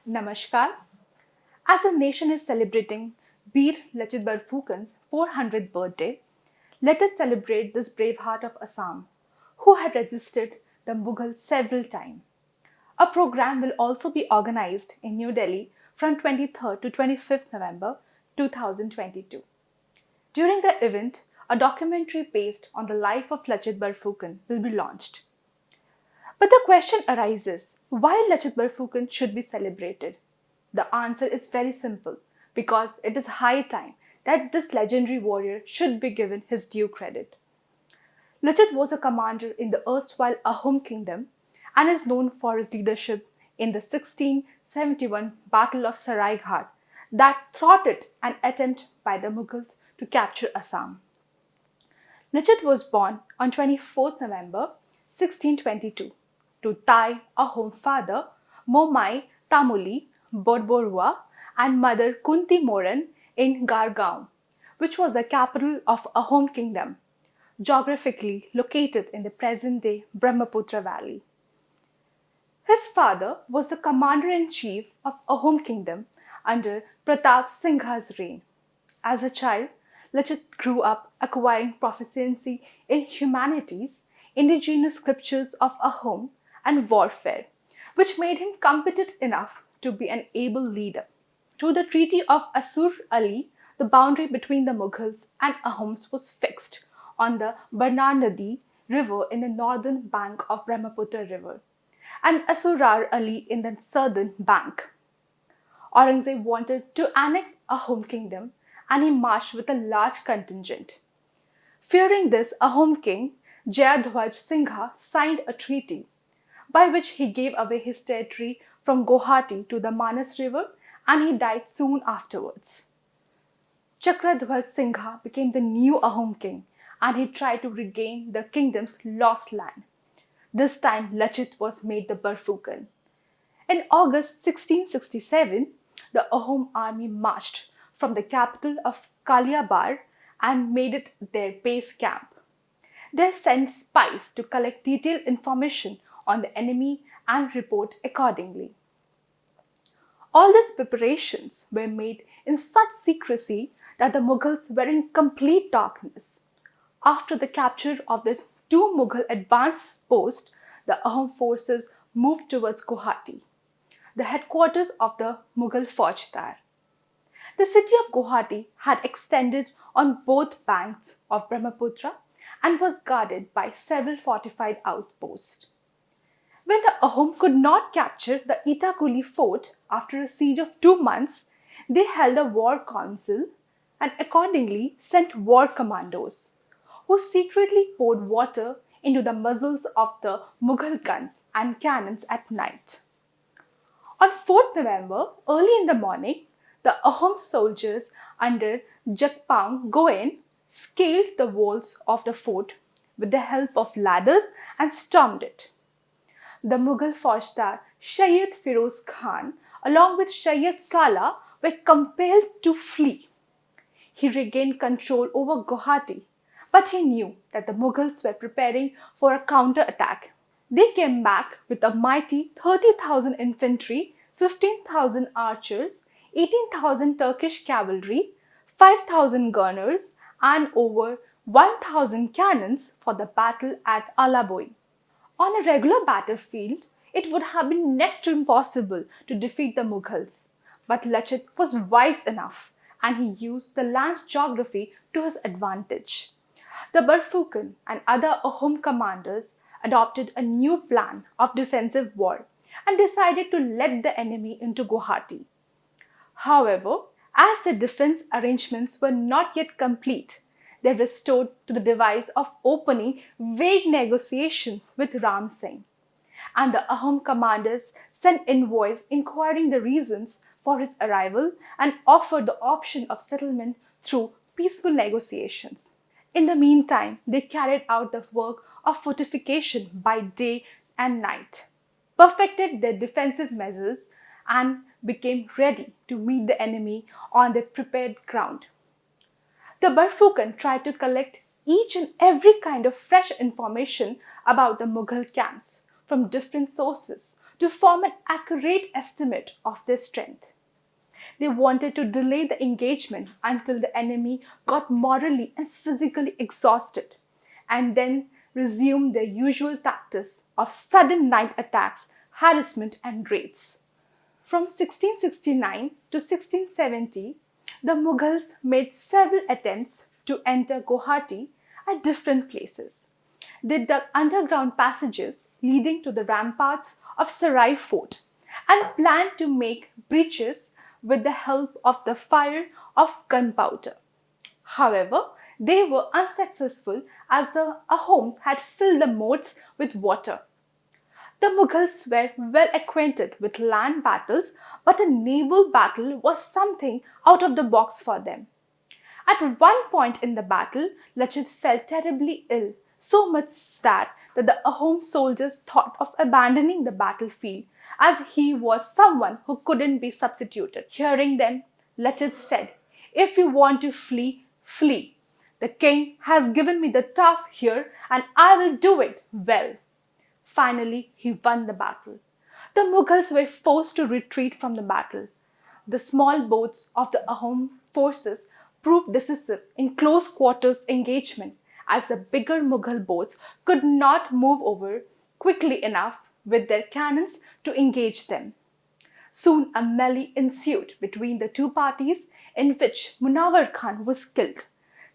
Namaskar. As a nation is celebrating Bir Lachit Borphukan's 400th birthday, let us celebrate this brave heart of Assam, who had resisted the Mughals several times. A program will also be organized in New Delhi from 23rd to 25th November 2022. During the event, a documentary based on the life of Lachit Borphukan will be launched. But the question arises, why Lachit Borphukan should be celebrated? The answer is very simple, because it is high time that this legendary warrior should be given his due credit. Lachit was a commander in the erstwhile Ahom kingdom and is known for his leadership in the 1671 Battle of Saraighat that thwarted an attempt by the Mughals to capture Assam. Lachit was born on 24th November 1622 to Thai Ahom father Momai Tamuli Bodborua and mother Kunti Moran in Gargaon, which was the capital of Ahom kingdom, geographically located in the present-day Brahmaputra Valley. His father was the commander-in-chief of Ahom kingdom under Pratap Singha's reign. As a child, Lachit grew up acquiring proficiency in humanities, indigenous scriptures of Ahom, and warfare, which made him competent enough to be an able leader. Through the Treaty of Asur Ali, the boundary between the Mughals and Ahoms was fixed on the Barnanadi River in the northern bank of Brahmaputra River and Asurar Ali in the southern bank. Aurangzeb wanted to annex Ahom kingdom and he marched with a large contingent. Fearing this, Ahom king Jayadhwaj Singha signed a treaty by which he gave away his territory from Guwahati to the Manas river and he died soon afterwards. Chakradhwaj Singha became the new Ahom king and he tried to regain the kingdom's lost land. This time Lachit was made the Borphukan. In August 1667, the Ahom army marched from the capital of Kaliabar and made it their base camp. They sent spies to collect detailed information on the enemy and report accordingly. All these preparations were made in such secrecy that the Mughals were in complete darkness. After the capture of the two Mughal advance posts, the Ahom forces moved towards Guwahati, the headquarters of the Mughal Faujdar. The city of Guwahati had extended on both banks of Brahmaputra and was guarded by several fortified outposts. When the Ahom could not capture the Itakuli fort after a siege of 2 months, they held a war council and accordingly sent war commandos, who secretly poured water into the muzzles of the Mughal guns and cannons at night. On 4th November, early in the morning, the Ahom soldiers under Jakpang Goen scaled the walls of the fort with the help of ladders and stormed it. The Mughal Faujdar Shayyad Firoz Khan, along with Shayyad Salah, were compelled to flee. He regained control over Guwahati, but he knew that the Mughals were preparing for a counter-attack. They came back with a mighty 30,000 infantry, 15,000 archers, 18,000 Turkish cavalry, 5,000 gunners, and over 1,000 cannons for the battle at Alaboi. On a regular battlefield, it would have been next to impossible to defeat the Mughals. But Lachit was wise enough and he used the land's geography to his advantage. The Borphukan and other Ahom commanders adopted a new plan of defensive war and decided to let the enemy into Guwahati. However, as the defense arrangements were not yet complete, they resorted to the device of opening vague negotiations with Ram Singh. And the Ahom commanders sent envoys inquiring the reasons for his arrival and offered the option of settlement through peaceful negotiations. In the meantime, they carried out the work of fortification by day and night, perfected their defensive measures, and became ready to meet the enemy on their prepared ground. The Borphukan tried to collect each and every kind of fresh information about the Mughal camps from different sources to form an accurate estimate of their strength. They wanted to delay the engagement until the enemy got morally and physically exhausted, and then resume their usual tactics of sudden night attacks, harassment, and raids. From 1669 to 1670, the Mughals made several attempts to enter Guwahati at different places. They dug underground passages leading to the ramparts of Sarai Fort and planned to make breaches with the help of the fire of gunpowder. However, they were unsuccessful as the Ahoms had filled the moats with water. The Mughals were well acquainted with land battles, but a naval battle was something out of the box for them. At one point in the battle, Lachit fell terribly ill, so much that the Ahom soldiers thought of abandoning the battlefield, as he was someone who couldn't be substituted. Hearing them, Lachit said, "If you want to flee, flee. The king has given me the task here and I will do it well." Finally, he won the battle. The Mughals were forced to retreat from the battle. The small boats of the Ahom forces proved decisive in close quarters engagement, as the bigger Mughal boats could not move over quickly enough with their cannons to engage them. Soon a melee ensued between the two parties, in which Munawar Khan was killed.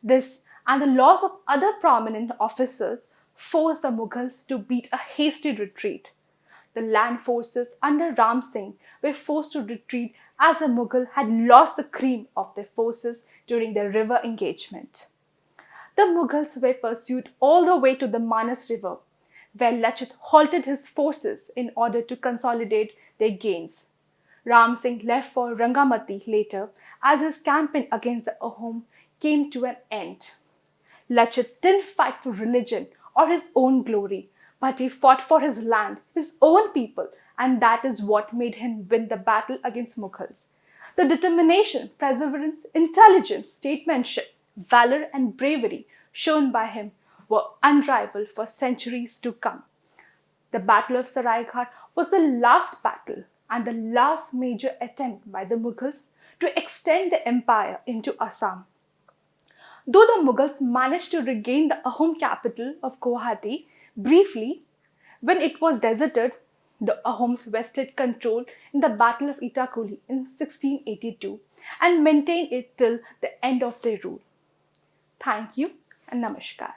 This and the loss of other prominent officers forced the Mughals to beat a hasty retreat. The land forces under Ram Singh were forced to retreat as the Mughal had lost the cream of their forces during the river engagement. The Mughals were pursued all the way to the Manas River, where Lachit halted his forces in order to consolidate their gains. Ram Singh left for Rangamati later as his campaign against the Ahom came to an end. Lachit didn't fight for religion or his own glory, but he fought for his land, his own people, and that is what made him win the battle against Mughals. The determination, perseverance, intelligence, statesmanship, valor, and bravery shown by him were unrivaled for centuries to come. The Battle of Saraighat was the last battle and the last major attempt by the Mughals to extend the empire into Assam. Though the Mughals managed to regain the Ahom capital of Guwahati briefly, when it was deserted, the Ahoms wrested control in the Battle of Itakuli in 1682 and maintained it till the end of their rule. Thank you and Namaskar.